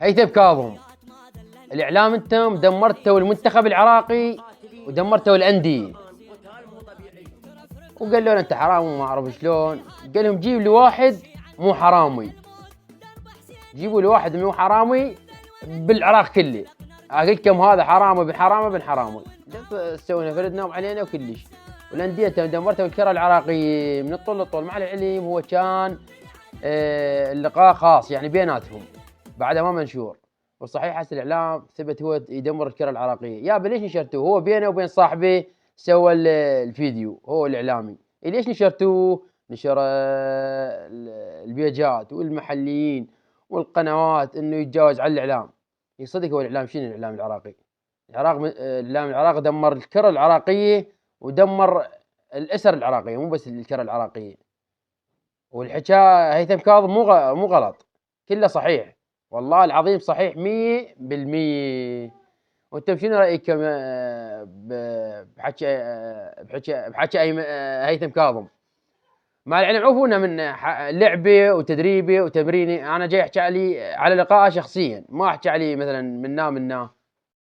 هيثم كاظم، الإعلام أنتم دمرتوا المنتخب العراقي ودمرتوا الأندية. وقال له أنت حرام وما أعرف شلون. قال لهم جيب لي واحد مو حرامي، جيبوا لي واحد مو حرامي بالعراق كله، أقول لكم هذا حرامي بن حرامي بن حرامي. سوينا فردنا علينا وكلش. والأندية دمرتها بالكرة العراقية من الطول للطول. مع العلم هو كان اللقاء خاص يعني بيناتهم بعدها ما منشور، والصحيح هسه الإعلام ثبت هو يدمر الكرة العراقية. يا ليش نشرتوه؟ هو بينه وبين صاحبه سوى الفيديو، هو الإعلامي. ليش نشرتوه؟ نشر البيجات والمحليين والقنوات إنه يتجاوز على الإعلام. يصدق هو الإعلام شنو الإعلام العراقي؟ الإعلام العراقي دمر الكرة العراقية ودمر الأسر العراقية، مو بس الكرة العراقية. والحكاية هيثم كاظم مو غلط، كله صحيح، والله العظيم صحيح 100%. وانتم شنو رأيكم بحكي هيثم كاظم؟ مع العلم عفونا من لعبه وتدريبه وتمريني، انا جاي احكي على لقاءه شخصيا، ما احكي عليه مثلا منا